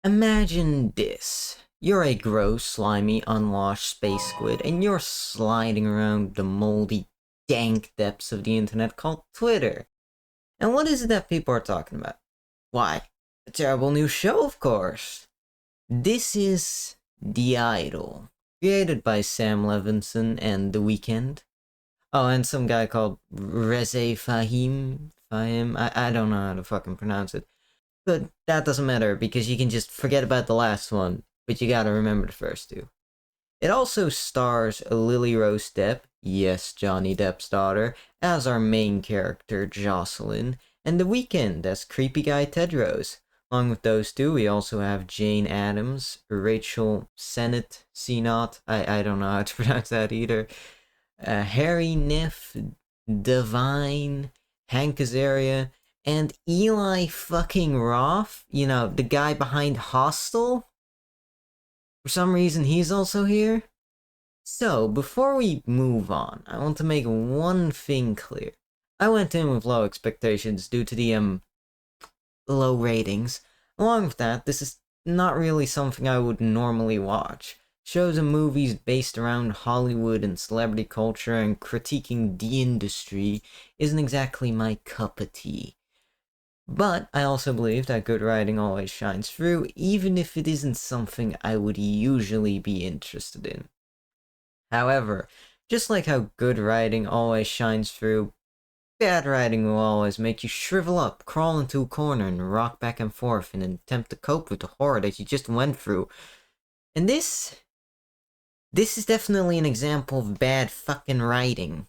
Imagine this. You're a gross, slimy, unwashed space squid, and you're sliding around the moldy, dank depths of the internet called Twitter. And what is it that people are talking about? Why, a terrible new show, of course. This is The Idol, created by Sam Levinson and The Weeknd. Oh, and some guy called Reze Fahim. I don't know how to fucking pronounce it. But that doesn't matter, because you can just forget about the last one, but you gotta remember the first two. It also stars Lily Rose Depp, yes, Johnny Depp's daughter, as our main character, Jocelyn, and The Weeknd as creepy guy Tedros. Along with those two, we also have Jane Addams, Rachel Sennott, I don't know how to pronounce that either, Harry Neff, Divine, Hank Azaria, and Eli fucking Roth, you know, the guy behind Hostel. For some reason, he's also here. So, before we move on, I want to make one thing clear. I went in with low expectations due to the, low ratings. Along with that, this is not really something I would normally watch. Shows and movies based around Hollywood and celebrity culture and critiquing the industry isn't exactly my cup of tea. But I also believe that good writing always shines through, even if it isn't something I would usually be interested in. However, just like how good writing always shines through, bad writing will always make you shrivel up, crawl into a corner, and rock back and forth in an attempt to cope with the horror that you just went through. And this is definitely an example of bad fucking writing.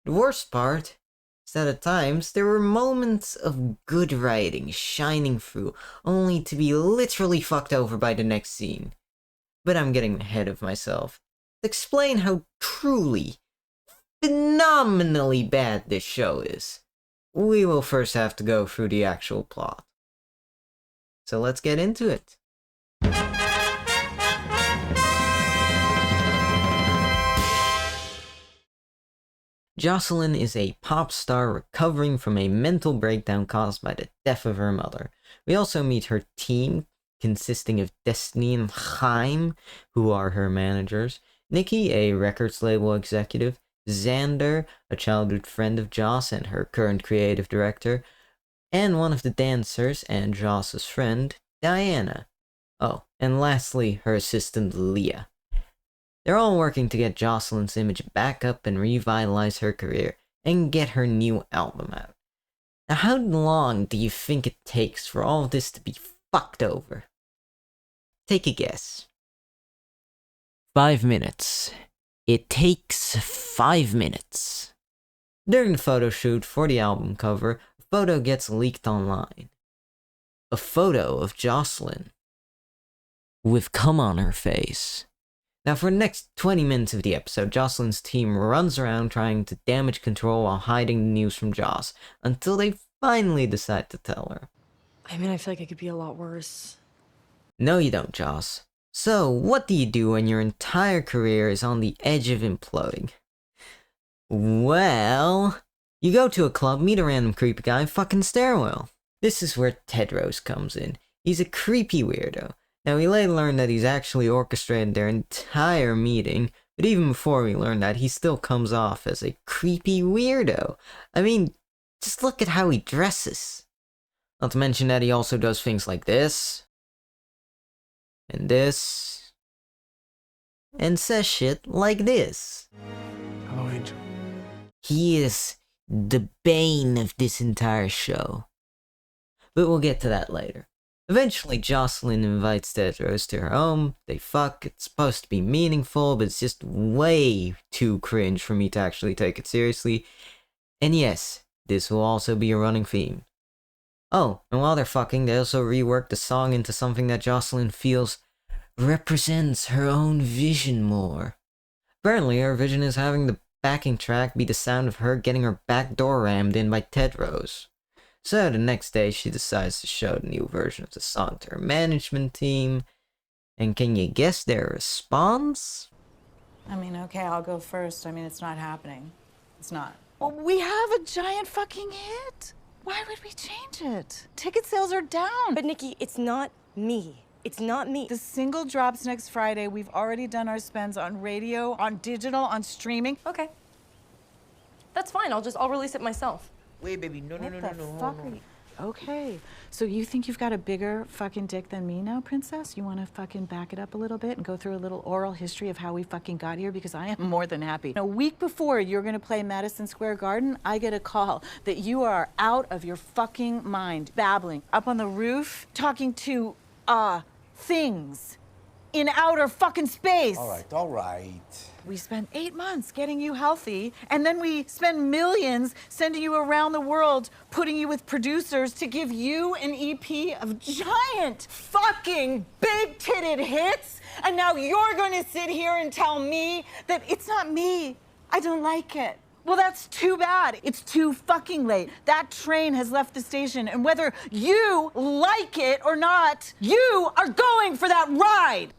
The worst part is that at times there were moments of good writing shining through, only to be literally fucked over by the next scene. But I'm getting ahead of myself. To explain how truly, phenomenally bad this show is, we will first have to go through the actual plot. So let's get into it. Jocelyn is a pop star recovering from a mental breakdown caused by the death of her mother. We also meet her team, consisting of Destiny and Chaim, who are her managers, Nikki, a records label executive, Xander, a childhood friend of Joss and her current creative director, and one of the dancers and Joss's friend, Diana. Oh, and lastly, her assistant Leah. They're all working to get Jocelyn's image back up and revitalize her career, and get her new album out. Now, how long do you think it takes for all of this to be fucked over? Take a guess. 5 minutes. It takes 5 minutes. During the photo shoot for the album cover, a photo gets leaked online. A photo of Jocelyn with cum on her face. Now, for the next 20 minutes of the episode, Jocelyn's team runs around trying to damage control while hiding the news from Joss, until they finally decide to tell her. I mean, I feel like it could be a lot worse. No, you don't, Joss. So, what do you do when your entire career is on the edge of imploding? Well, you go to a club, meet a random creepy guy, and fucking stairwell. This is where Tedros comes in. He's a creepy weirdo. Now, we later learn that he's actually orchestrated their entire meeting, but even before we learn that, he still comes off as a creepy weirdo. I mean, just look at how he dresses. Not to mention that he also does things like this, and this, and says shit like this. Hello, Angel. He is the bane of this entire show. But we'll get to that later. Eventually, Jocelyn invites Tedros to her home, they fuck, it's supposed to be meaningful, but it's just way too cringe for me to actually take it seriously. And yes, this will also be a running theme. Oh, and while they're fucking, they also rework the song into something that Jocelyn feels represents her own vision more. Apparently, her vision is having the backing track be the sound of her getting her back door rammed in by Tedros. So the next day, she decides to show the new version of the song to her management team. And can you guess their response? I mean, okay, I'll go first. I mean, it's not happening. It's not. Well, we have a giant fucking hit. Why would we change it? Ticket sales are down. But Nikki, it's not me. It's not me. The single drops next Friday. We've already done our spends on radio, on digital, on streaming. Okay. That's fine. I'll release it myself. Wait, baby, no. What the fuck are you? Okay, so you think you've got a bigger fucking dick than me now, princess? You want to fucking back it up a little bit and go through a little oral history of how we fucking got here? Because I am more than happy. A week before you're gonna play Madison Square Garden, I get a call that you are out of your fucking mind, babbling up on the roof, talking to, things in outer fucking space. All right. We spent 8 months getting you healthy, and then we spend millions sending you around the world, putting you with producers to give you an EP of giant fucking big-titted hits, and now you're gonna sit here and tell me that it's not me. I don't like it. Well, that's too bad. It's too fucking late. That train has left the station, and whether you like it or not, you are going for that ride.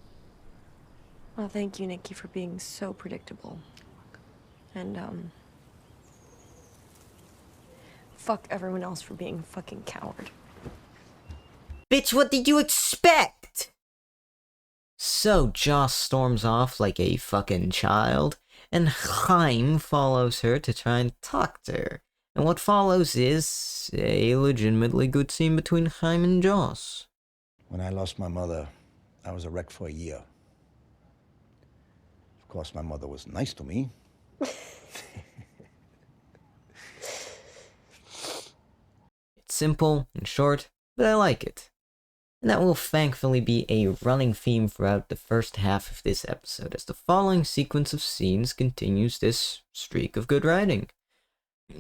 Well, thank you, Nikki, for being so predictable. And, fuck everyone else for being a fucking coward. Bitch, what did you expect? So Joss storms off like a fucking child, and Chaim follows her to try and talk to her. And what follows is a legitimately good scene between Chaim and Joss. When I lost my mother, I was a wreck for a year. Of course, my mother was nice to me. It's simple and short, but I like it. And that will thankfully be a running theme throughout the first half of this episode, as the following sequence of scenes continues this streak of good writing.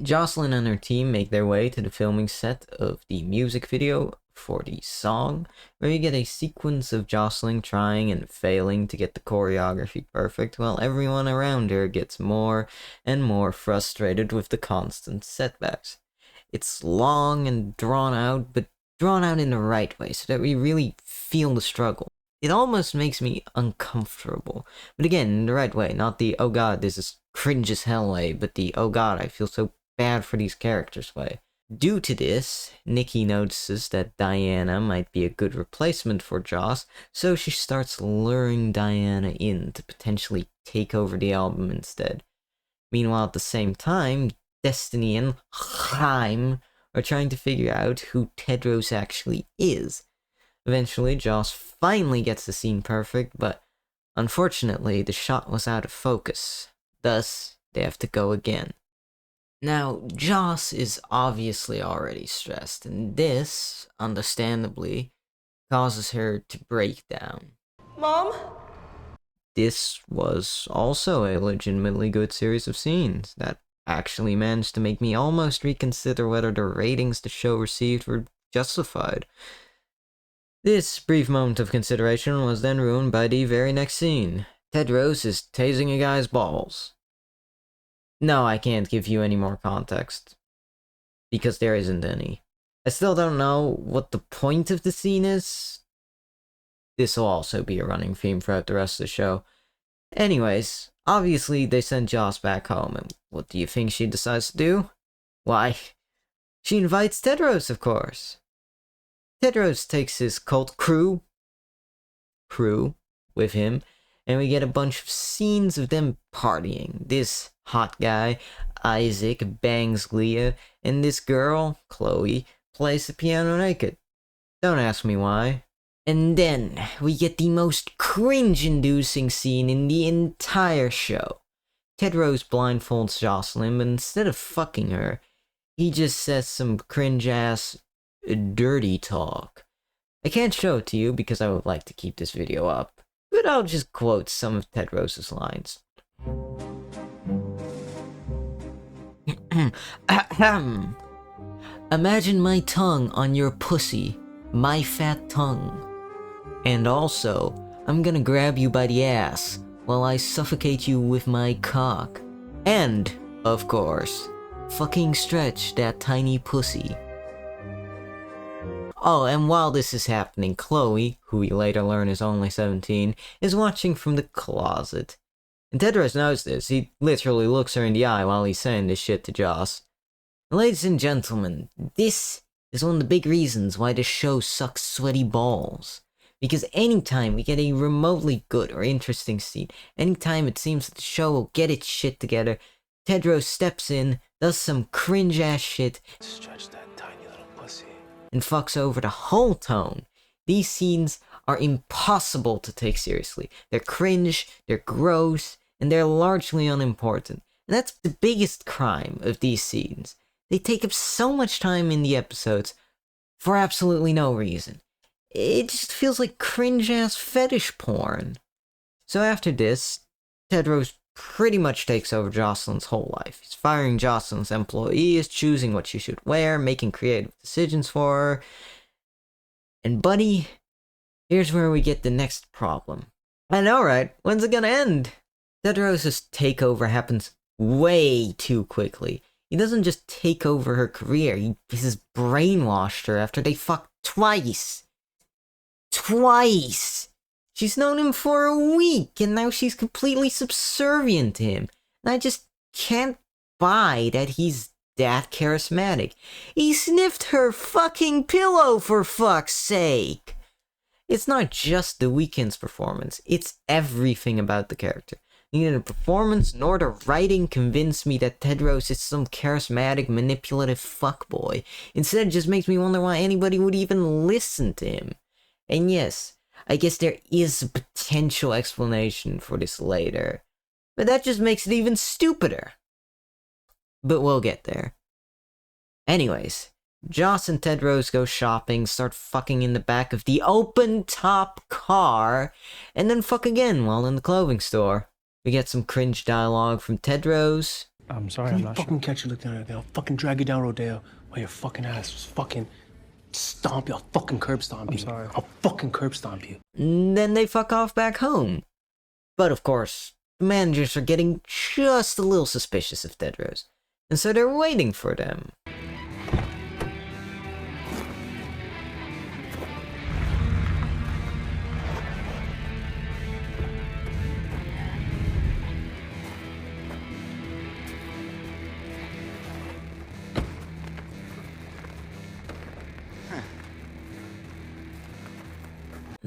Jocelyn and her team make their way to the filming set of the music video for the song, where you get a sequence of Jocelyn trying and failing to get the choreography perfect, while everyone around her gets more and more frustrated with the constant setbacks. It's long and drawn out, but drawn out in the right way, so that we really feel the struggle. It almost makes me uncomfortable, but again, in the right way, not the, oh god, this is cringe as hell way, but the, oh god, I feel so bad for these characters way. Due to this, Nikki notices that Diana might be a good replacement for Joss, so she starts luring Diana in to potentially take over the album instead. Meanwhile, at the same time, Destiny and Chaim are trying to figure out who Tedros actually is. Eventually, Joss finally gets the scene perfect, but unfortunately, the shot was out of focus. Thus, they have to go again. Now, Joss is obviously already stressed, and this, understandably, causes her to break down. Mom? This was also a legitimately good series of scenes that actually managed to make me almost reconsider whether the ratings the show received were justified. This brief moment of consideration was then ruined by the very next scene. Tedros is tasing a guy's balls. No, I can't give you any more context, because there isn't any. I still don't know what the point of the scene is. This will also be a running theme throughout the rest of the show. Anyways, obviously they send Joss back home, and what do you think she decides to do? Why, she invites Tedros, of course. Tedros takes his cult crew with him, and we get a bunch of scenes of them partying. This hot guy, Isaac, bangs Leah, and this girl, Chloe, plays the piano naked. Don't ask me why. And then, we get the most cringe-inducing scene in the entire show. Tedros blindfolds Jocelyn, but instead of fucking her, he just says some cringe-ass dirty talk. I can't show it to you because I would like to keep this video up, but I'll just quote some of Tedros' lines. Ahem. Imagine my tongue on your pussy, my fat tongue. And also, I'm gonna grab you by the ass while I suffocate you with my cock. And, of course, fucking stretch that tiny pussy. Oh, and while this is happening, Chloe, who we later learn is only 17, is watching from the closet. And Tedros knows this. He literally looks her in the eye while he's saying this shit to Joss. Ladies and gentlemen, this is one of the big reasons why this show sucks sweaty balls. Because anytime we get a remotely good or interesting scene, anytime it seems that the show will get its shit together, Tedros steps in, does some cringe-ass shit, Stretch that tiny little pussy. and fucks over the whole tone. These scenes are impossible to take seriously. They're cringe, they're gross, and they're largely unimportant. And that's the biggest crime of these scenes. They take up so much time in the episodes for absolutely no reason. It just feels like cringe-ass fetish porn. So after this, Tedros pretty much takes over Jocelyn's whole life. He's firing Jocelyn's employees, choosing what she should wear, making creative decisions for her. And buddy, here's where we get the next problem. I know, right? When's it gonna end? Tedros' takeover happens way too quickly. He doesn't just take over her career, he has brainwashed her after they fucked twice. Twice! She's known him for a week, and now she's completely subservient to him. And I just can't buy that he's that charismatic. He sniffed her fucking pillow, for fuck's sake! It's not just the Weeknd's performance, it's everything about the character. Neither the performance nor the writing convinced me that Tedros is some charismatic, manipulative fuckboy. Instead, it just makes me wonder why anybody would even listen to him. And yes, I guess there is a potential explanation for this later, but that just makes it even stupider. But we'll get there. Anyways, Joss and Tedros go shopping, start fucking in the back of the open-top car, and then fuck again while in the clothing store. We get some cringe dialogue from Tedros. I'm sorry, I'm not fucking catch you looking at it. I'll fucking drag you down Rodeo while your fucking ass just fucking stomp you. I'll fucking curb stomp you. I'm sorry. I'll fucking curb stomp you. And then they fuck off back home. But of course, the managers are getting just a little suspicious of Tedros, and so they're waiting for them.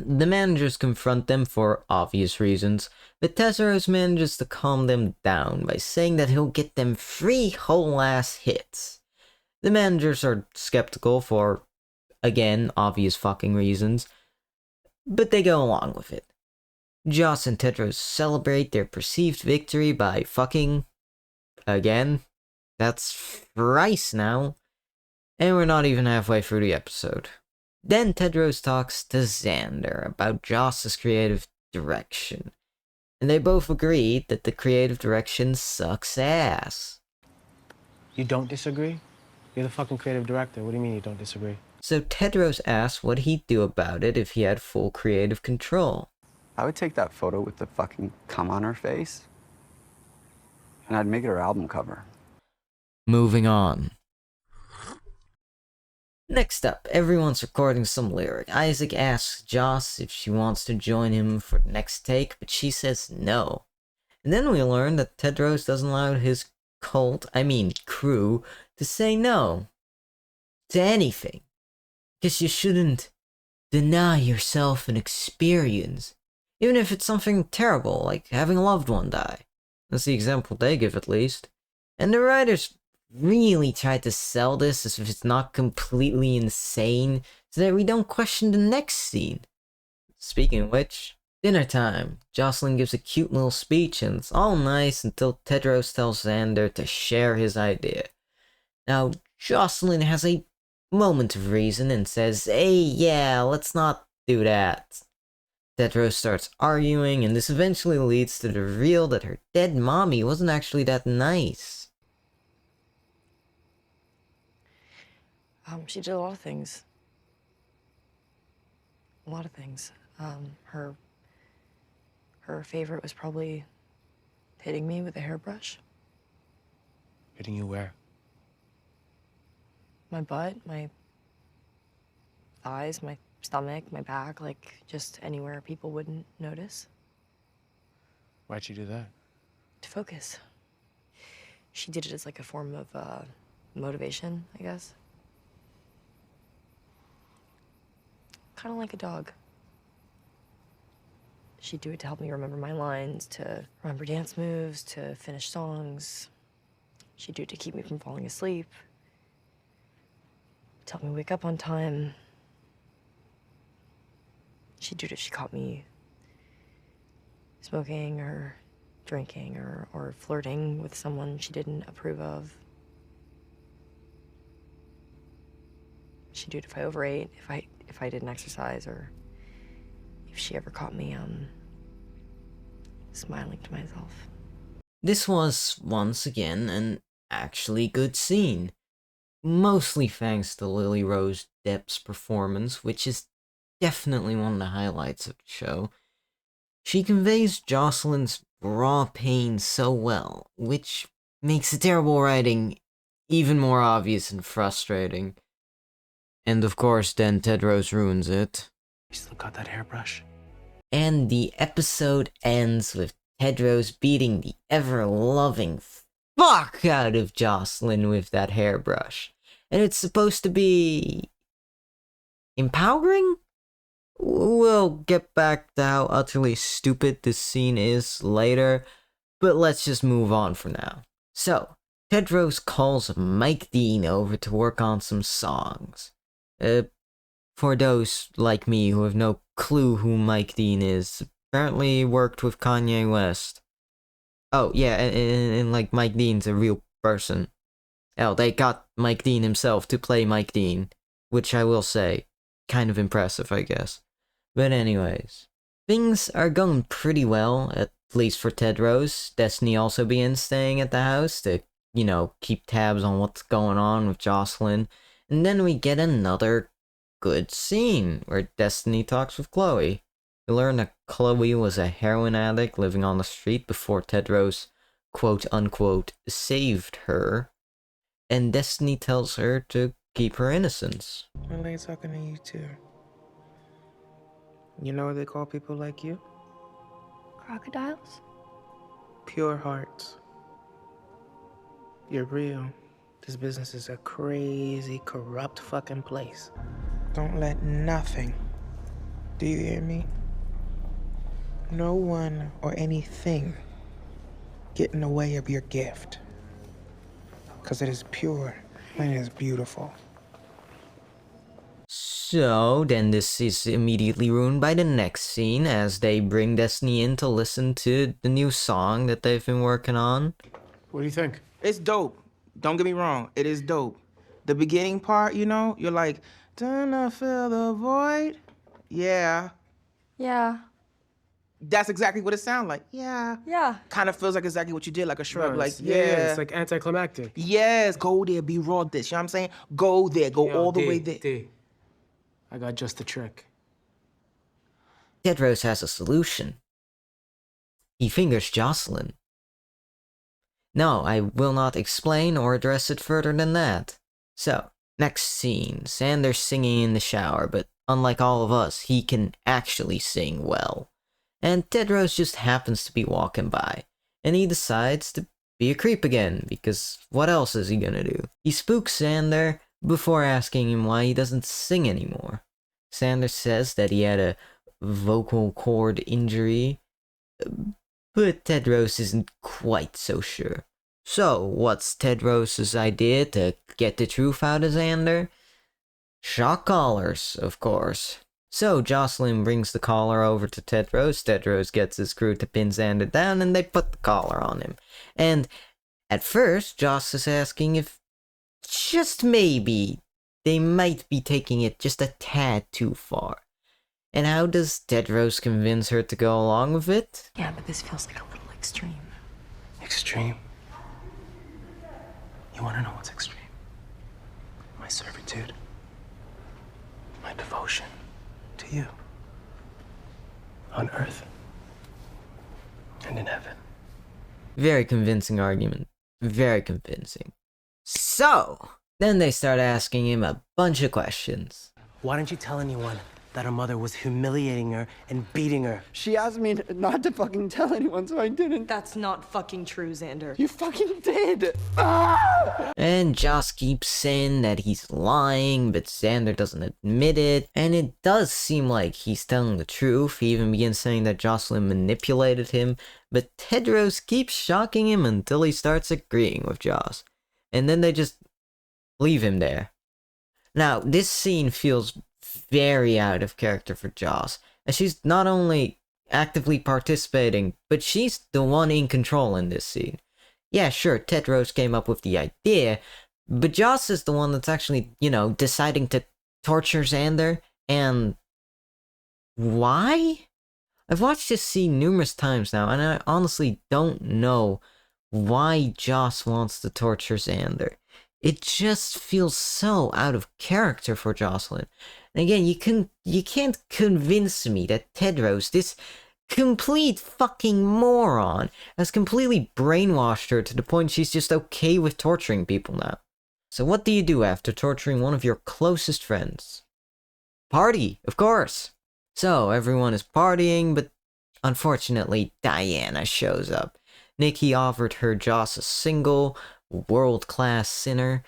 The managers confront them for obvious reasons, but Tedros manages to calm them down by saying that he'll get them 3 whole-ass hits. The managers are skeptical for, again, obvious fucking reasons, but they go along with it. Joss and Tedros celebrate their perceived victory by fucking, again, that's thrice now, and we're not even halfway through the episode. Then Tedros talks to Xander about Joss's creative direction, and they both agree that the creative direction sucks ass. You don't disagree? You're the fucking creative director. What do you mean you don't disagree? So Tedros asks what he'd do about it if he had full creative control. I would take that photo with the fucking cum on her face, and I'd make it her album cover. Moving on. Next up, everyone's recording some lyric. Isaac asks Joss if she wants to join him for the next take, but she says no. And then we learn that Tedros doesn't allow his crew, to say no to anything. Because you shouldn't deny yourself an experience, even if it's something terrible, like having a loved one die. That's the example they give, at least. And the writers really tried to sell this as if it's not completely insane, so that we don't question the next scene. Speaking of which, dinner time. Jocelyn gives a cute little speech, and it's all nice until Tedros tells Xander to share his idea. Now, Jocelyn has a moment of reason and says, "Hey, yeah, let's not do that." Tedros starts arguing, and this eventually leads to the reveal that her dead mommy wasn't actually that nice. She did a lot of things. A lot of things. Her favorite was probably hitting me with a hairbrush. Hitting you where? My butt, my thighs, my stomach, my back, like just anywhere people wouldn't notice. Why'd you do that? To focus. She did it as like a form of motivation, I guess. Kind of like a dog. She'd do it to help me remember my lines, to remember dance moves, to finish songs. She'd do it to keep me from falling asleep, to help me wake up on time. She'd do it if she caught me smoking or drinking or flirting with someone she didn't approve of. She'd do it if I overate, if I didn't exercise, or if she ever caught me smiling to myself. This was, once again, an actually good scene. Mostly thanks to Lily Rose Depp's performance, which is definitely one of the highlights of the show. She conveys Jocelyn's raw pain so well, which makes the terrible writing even more obvious and frustrating. And of course, then Tedros ruins it. You still got that hairbrush? And the episode ends with Tedros beating the ever-loving fuck out of Jocelyn with that hairbrush. And it's supposed to be empowering? We'll get back to how utterly stupid this scene is later, but let's just move on for now. So, Tedros calls Mike Dean over to work on some songs. For those like me who have no clue who Mike Dean is, apparently worked with Kanye West. Oh, yeah, and like Mike Dean's a real person. Hell, they got Mike Dean himself to play Mike Dean, which I will say, kind of impressive, I guess. But anyways, things are going pretty well, at least for Tedros. Destiny also begins staying at the house to, keep tabs on what's going on with Jocelyn. And then we get another good scene where Destiny talks with Chloe. We learn that Chloe was a heroin addict living on the street before Tedros, quote-unquote, saved her. And Destiny tells her to keep her innocence. Well, they talking to you too. You know what they call people like you? Crocodiles? Pure hearts. You're real. This business is a crazy, corrupt fucking place. Don't let nothing, do you hear me? No one or anything get in the way of your gift. Because it is pure and it is beautiful. So, then this is immediately ruined by the next scene as they bring Destiny in to listen to the new song that they've been working on. What do you think? It's dope. Don't get me wrong. It is dope. The beginning part, you're like, don't I feel the void? Yeah. Yeah. That's exactly what it sounds like. Yeah. Yeah. Kind of feels like exactly what you did, like a shrug, No, like, yeah. It's like anticlimactic. Yes, go there, be raw this. You know what I'm saying? Go there, go all the way there. D. I got just the trick. Tedros has a solution. He fingers Jocelyn. No, I will not explain or address it further than that. So, next scene, Xander's singing in the shower, but unlike all of us, he can actually sing well. And Tedros just happens to be walking by, and he decides to be a creep again, because what else is he gonna do? He spooks Xander before asking him why he doesn't sing anymore. Xander says that he had a vocal cord injury, but Tedros isn't quite so sure. So, what's Tedros' idea to get the truth out of Xander? Shock collars, of course. So, Jocelyn brings the collar over to Tedros. Tedros gets his crew to pin Xander down, and they put the collar on him. And at first, Joss is asking if, just maybe, they might be taking it just a tad too far. And how does Tedros convince her to go along with it? Yeah, but this feels like a little extreme. Extreme? You want to know what's extreme? My servitude. My devotion to you. On earth. And in heaven. Very convincing argument. Very convincing. So, then they start asking him a bunch of questions. Why didn't you tell anyone that her mother was humiliating her and beating her. She asked me not to fucking tell anyone, so I didn't. That's not fucking true, Xander. You fucking did! And Joss keeps saying that he's lying, but Xander doesn't admit it, and it does seem like he's telling the truth. He even begins saying that Jocelyn manipulated him, but Tedros keeps shocking him until he starts agreeing with Joss. And then they just leave him there. Now, this scene feels very out of character for Joss, as she's not only actively participating, but she's the one in control in this scene. Yeah, sure, Tedros came up with the idea, but Joss is the one that's actually, deciding to torture Xander, and why? I've watched this scene numerous times now, and I honestly don't know why Joss wants to torture Xander. It just feels so out of character for Jocelyn. And again, you can't convince me that Tedros, this complete fucking moron, has completely brainwashed her to the point she's just okay with torturing people now. So what do you do after torturing one of your closest friends? Party, of course. So everyone is partying, but unfortunately Diana shows up. Nikki offered her Joss a single, World-Class Sinner,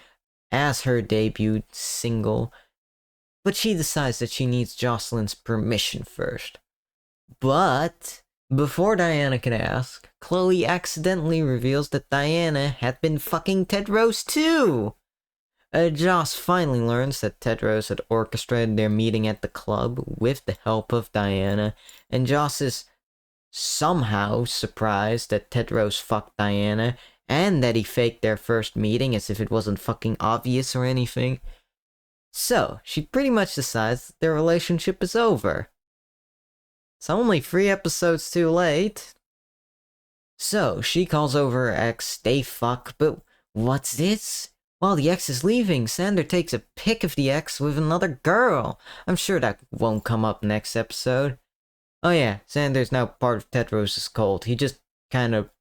as her debut single, but she decides that she needs Jocelyn's permission first. But before Diana can ask, Chloe accidentally reveals that Diana had been fucking Tedros too! Joss finally learns that Tedros had orchestrated their meeting at the club with the help of Diana, and Joss is somehow surprised that Tedros fucked Diana, and that he faked their first meeting as if it wasn't fucking obvious or anything. So, she pretty much decides that their relationship is over. It's only 3 episodes too late. So, she calls over her ex, they fuck, but what's this? While the ex is leaving, Xander takes a pic of the ex with another girl. I'm sure that won't come up next episode. Oh yeah, Xander's now part of Tedros' cult. He just kind of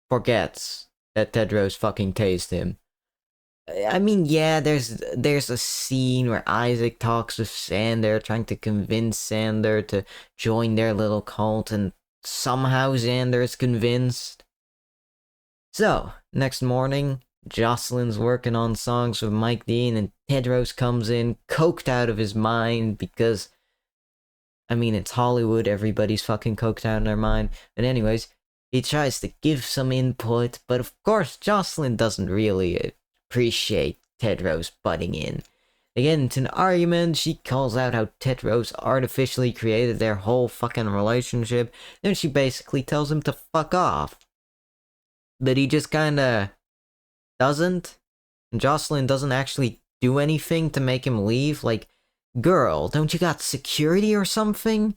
forgets that Tedros fucking tased him. I mean, yeah, there's a scene where Isaac talks with Xander, trying to convince Xander to join their little cult, and somehow Xander is convinced. So, next morning, Jocelyn's working on songs with Mike Dean, and Tedros comes in, coked out of his mind, because, I mean, it's Hollywood, everybody's fucking coked out in their mind. But anyways, he tries to give some input, but of course Jocelyn doesn't really appreciate Tedros butting in. They get into an argument, she calls out how Tedros artificially created their whole fucking relationship, then she basically tells him to fuck off. But he just kinda doesn't, and Jocelyn doesn't actually do anything to make him leave, like, girl, don't you got security or something?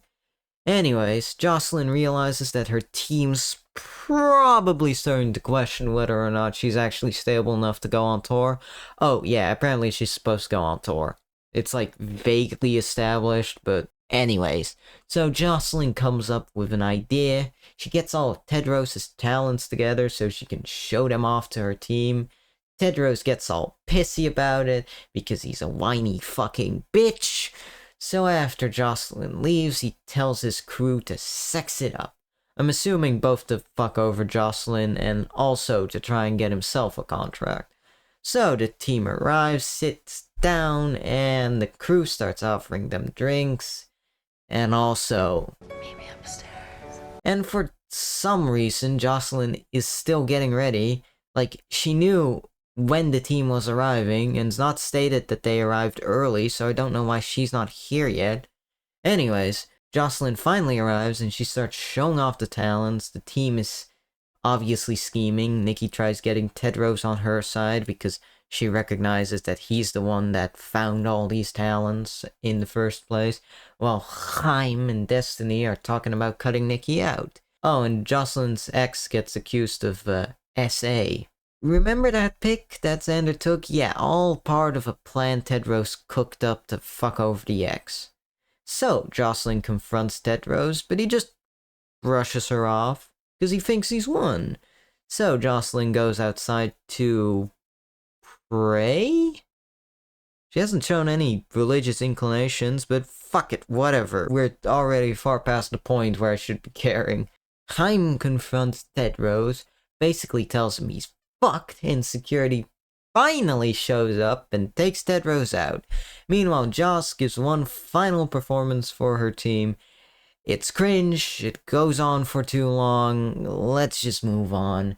Anyways, Jocelyn realizes that her team's probably starting to question whether or not she's actually stable enough to go on tour. Oh yeah, apparently she's supposed to go on tour. It's like vaguely established, but anyways. So Jocelyn comes up with an idea. She gets all of Tedros' talents together so she can show them off to her team. Tedros gets all pissy about it because he's a whiny fucking bitch. So after Jocelyn leaves, he tells his crew to sex it up. I'm assuming both to fuck over Jocelyn and also to try and get himself a contract. So the team arrives, sits down, and the crew starts offering them drinks. And also, Meet me upstairs. and for some reason, Jocelyn is still getting ready. Like, she knew when the team was arriving, and it's not stated that they arrived early, so I don't know why she's not here yet. Anyways, Jocelyn finally arrives, and she starts showing off the talents. The team is obviously scheming. Nikki tries getting Tedros on her side, because she recognizes that he's the one that found all these talents in the first place, while Chaim and Destiny are talking about cutting Nikki out. Oh, and Jocelyn's ex gets accused of, SA. Remember that pic that Xander took? Yeah, all part of a plan Tedros cooked up to fuck over the ex. So, Jocelyn confronts Tedros, but he just brushes her off, because he thinks he's won. So, Jocelyn goes outside to pray? She hasn't shown any religious inclinations, but fuck it, whatever. We're already far past the point where I should be caring. Chaim confronts Tedros, basically tells him he's fucked, and security finally shows up and takes Tedros out. Meanwhile, Joss gives one final performance for her team. It's cringe, it goes on for too long, let's just move on.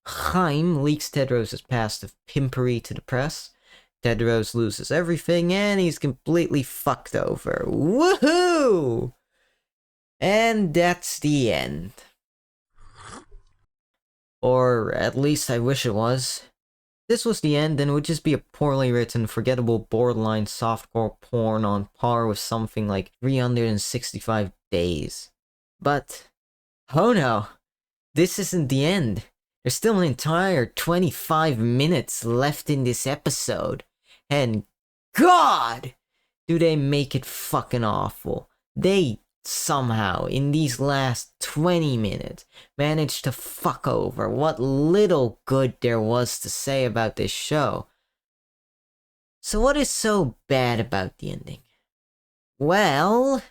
Chaim leaks Tedros' past of pimpery to the press. Tedros loses everything, and he's completely fucked over. Woohoo! And that's the end. Or at least I wish it was. This was the end, and it would just be a poorly written, forgettable, borderline softcore porn on par with something like 365 Days. But, oh no, this isn't the end. There's still an entire 25 minutes left in this episode. And God, do they make it fucking awful. They somehow, in these last 20 minutes, managed to fuck over what little good there was to say about this show. So what is so bad about the ending? Well,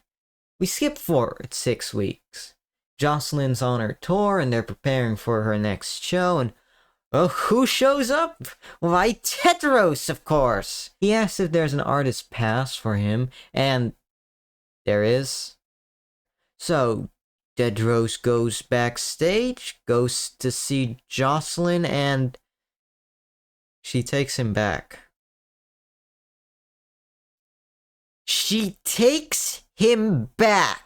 we skip forward 6 weeks. Jocelyn's on her tour and they're preparing for her next show, and who shows up? Why, Tedros, of course! He asks if there's an artist pass for him, and there is. So, Tedros goes backstage, goes to see Jocelyn, and she takes him back. She takes him back!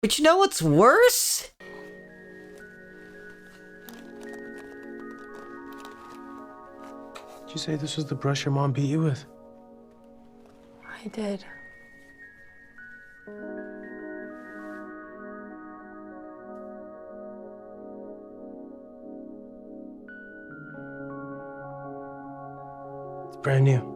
But you know what's worse? Did you say this was the brush your mom beat you with? I did. It's brand new.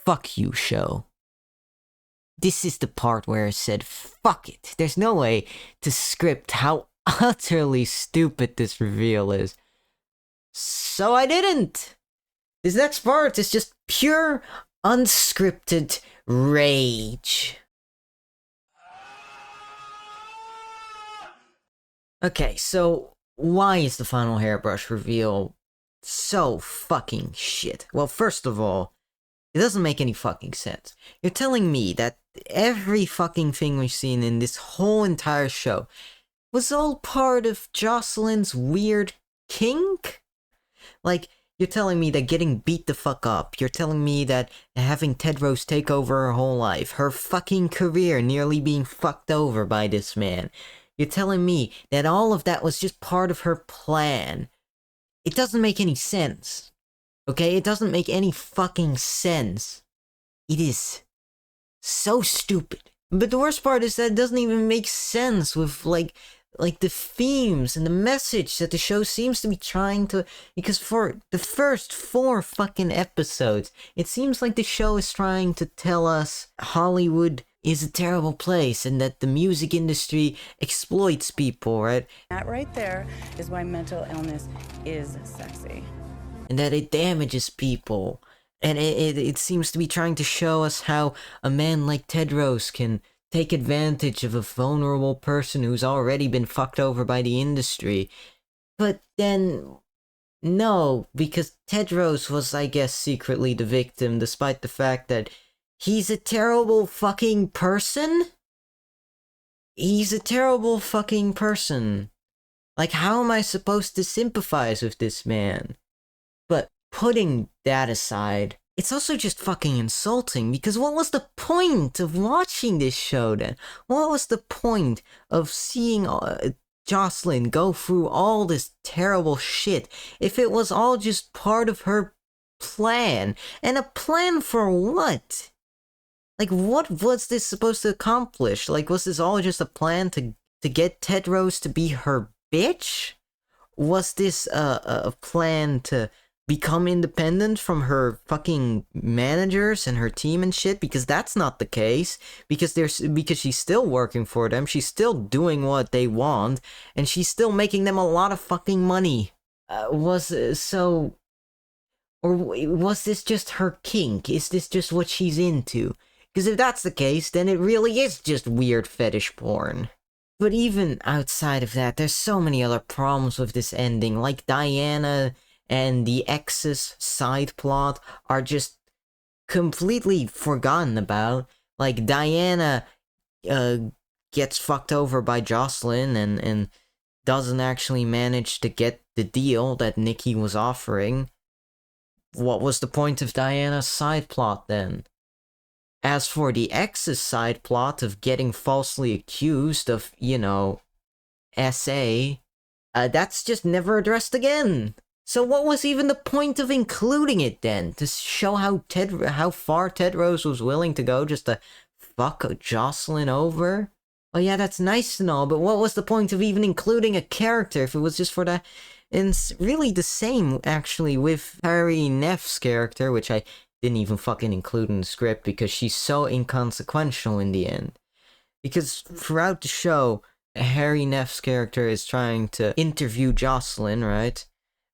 Fuck you, show. This is the part where I said, fuck it. There's no way to script how utterly stupid this reveal is. So I didn't. This next part is just pure, unscripted rage. Okay, so why is the final hairbrush reveal so fucking shit? Well, first of all, it doesn't make any fucking sense. You're telling me that every fucking thing we've seen in this whole entire show was all part of Jocelyn's weird kink? Like, you're telling me that getting beat the fuck up, you're telling me that having Tedros take over her whole life, her fucking career nearly being fucked over by this man, you're telling me that all of that was just part of her plan. It doesn't make any sense. Okay, it doesn't make any fucking sense. It is so stupid. But the worst part is that it doesn't even make sense with, like the themes and the message that the show seems to be trying to... Because for the first 4 fucking episodes, it seems like the show is trying to tell us Hollywood is a terrible place and that the music industry exploits people, right? That right there is why mental illness is sexy. And that it damages people. And it seems to be trying to show us how a man like Tedros can take advantage of a vulnerable person who's already been fucked over by the industry. But then, no, because Tedros was, I guess, secretly the victim, despite the fact that he's a terrible fucking person? He's a terrible fucking person. Like, how am I supposed to sympathize with this man? But putting that aside, it's also just fucking insulting, because what was the point of watching this show then? What was the point of seeing Jocelyn go through all this terrible shit if it was all just part of her plan? And a plan for what? Like, what was this supposed to accomplish? Like, was this all just a plan to get Tedros to be her bitch? Was this a plan to become independent from her fucking managers and her team and shit, because that's not the case, because she's still working for them, she's still doing what they want, and she's still making them a lot of fucking money. Was this just her kink? Is this just what she's into? Because if that's the case, then it really is just weird fetish porn. But even outside of that, there's so many other problems with this ending, like Diana and the ex's side plot are just completely forgotten about. Like, Diana gets fucked over by Jocelyn and doesn't actually manage to get the deal that Nikki was offering. What was the point of Diana's side plot then? As for the ex's side plot of getting falsely accused of, SA, that's just never addressed again. So what was even the point of including it then? To show how far Tedros was willing to go just to fuck Jocelyn over? Oh yeah, that's nice and all, but what was the point of even including a character if it was just for that? And it's really the same, actually, with Harry Neff's character, which I didn't even fucking include in the script because she's so inconsequential in the end. Because throughout the show, Harry Neff's character is trying to interview Jocelyn, right?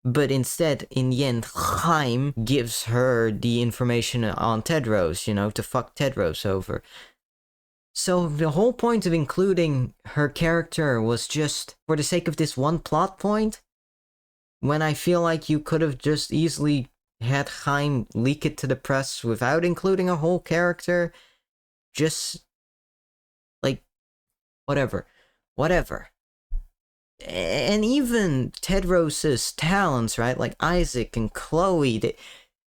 But instead, in the end, Chaim gives her the information on Tedros, to fuck Tedros over. So the whole point of including her character was just for the sake of this one plot point, when I feel like you could have just easily had Chaim leak it to the press without including a whole character. Just, like, whatever. And even Tedros' talents, right? Like Isaac and Chloe,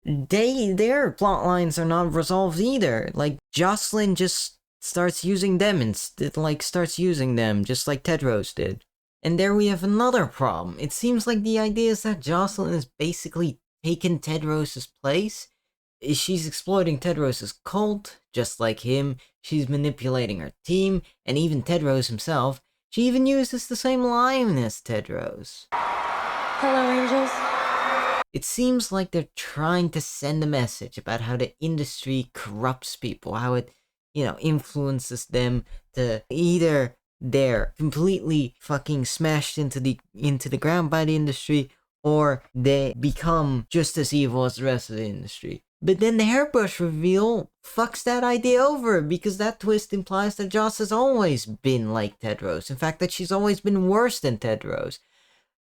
their plot lines are not resolved either. Like, Jocelyn just starts using them just like Tedros did. And there we have another problem. It seems like the idea is that Jocelyn has basically taken Tedros' place. She's exploiting Tedros' cult, just like him. She's manipulating her team, and even Tedros himself. She even uses the same line as Tedros. Hello, angels. It seems like they're trying to send a message about how the industry corrupts people, how it, influences them to either they're completely fucking smashed into the ground by the industry, or they become just as evil as the rest of the industry. But then the hairbrush reveal fucks that idea over, because that twist implies that Joss has always been like Tedros. In fact, that she's always been worse than Tedros.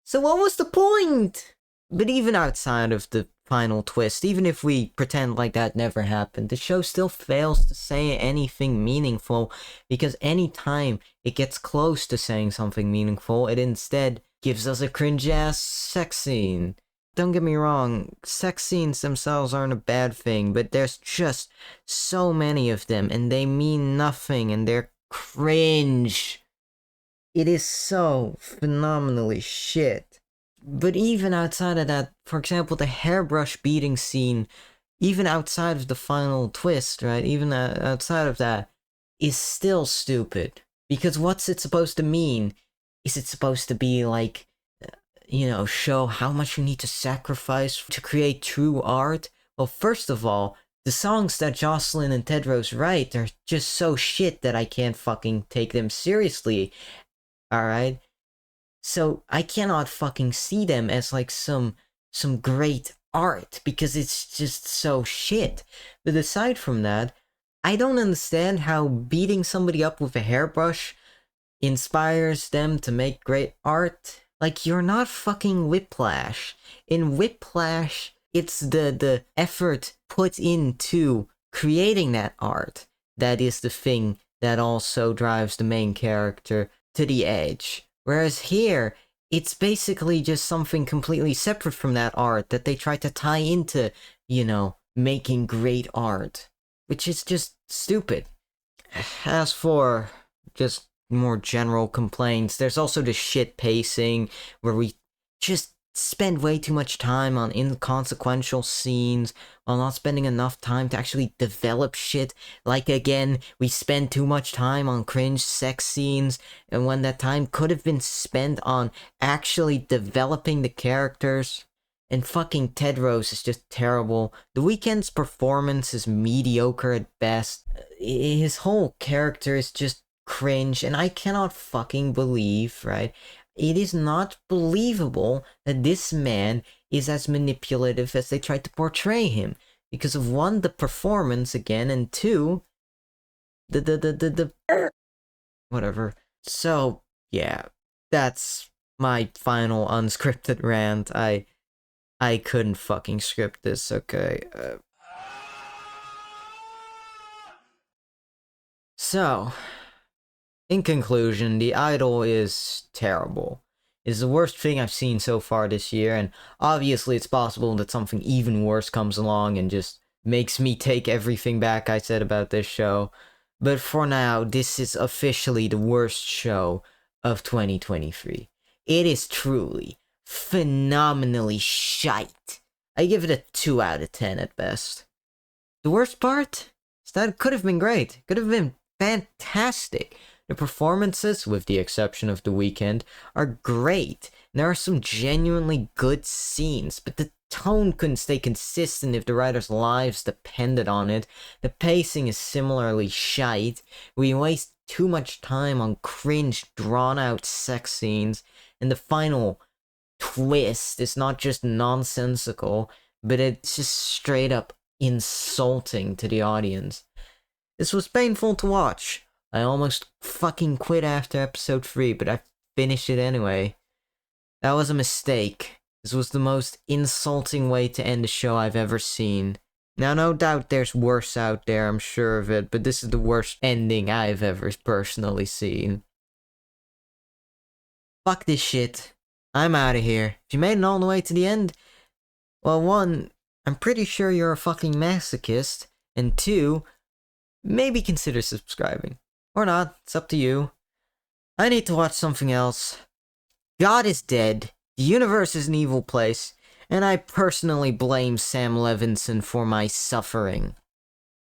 So what was the point? But even outside of the final twist, even if we pretend like that never happened, the show still fails to say anything meaningful, because anytime it gets close to saying something meaningful, it instead gives us a cringe-ass sex scene. Don't get me wrong, sex scenes themselves aren't a bad thing, but there's just so many of them, and they mean nothing, and they're cringe. It is so phenomenally shit. But even outside of that, for example, the hairbrush beating scene, even outside of the final twist, right, even outside of that, is still stupid. Because what's it supposed to mean? Is it supposed to be like, show how much you need to sacrifice to create true art? Well, first of all, the songs that Jocelyn and Tedros write are just so shit that I can't fucking take them seriously. Alright? So I cannot fucking see them as like some great art, because it's just so shit. But aside from that, I don't understand how beating somebody up with a hairbrush inspires them to make great art. Like, you're not fucking Whiplash. In Whiplash, it's the effort put into creating that art that is the thing that also drives the main character to the edge. Whereas here, it's basically just something completely separate from that art that they try to tie into, making great art. Which is just stupid. As for just more general complaints, there's also the shit pacing, where we just spend way too much time on inconsequential scenes while not spending enough time to actually develop shit. Like, again, we spend too much time on cringe sex scenes, and when that time could have been spent on actually developing the characters. and fucking Tedros is just terrible. The Weeknd's performance is mediocre at best. His whole character is just cringe, and I cannot fucking believe, right? It is not believable that this man is as manipulative as they tried to portray him. Because of one, the performance again, and two, the whatever. So, yeah, that's my final unscripted rant. I couldn't fucking script this, okay? So, in conclusion, The Idol is terrible. It's the worst thing I've seen so far this year, and obviously it's possible that something even worse comes along and just makes me take everything back I said about this show. But for now, this is officially the worst show of 2023. It is truly, phenomenally shite. I give it a 2 out of 10 at best. The worst part is that it could have been great. It could have been fantastic. The performances, with the exception of The Weeknd, are great. And there are some genuinely good scenes, but the tone couldn't stay consistent if the writers' lives depended on it. The pacing is similarly shite. We waste too much time on cringe, drawn-out sex scenes, and the final twist is not just nonsensical, but it's just straight up insulting to the audience. This was painful to watch. I almost fucking quit after episode 3, but I finished it anyway. That was a mistake. This was the most insulting way to end a show I've ever seen. Now, no doubt there's worse out there, I'm sure of it, but this is the worst ending I've ever personally seen. Fuck this shit. I'm out of here. If you made it all the way to the end, well, 1, I'm pretty sure you're a fucking masochist, and 2, maybe consider subscribing. Or not, it's up to you. I need to watch something else. God is dead, the universe is an evil place, and I personally blame Sam Levinson for my suffering.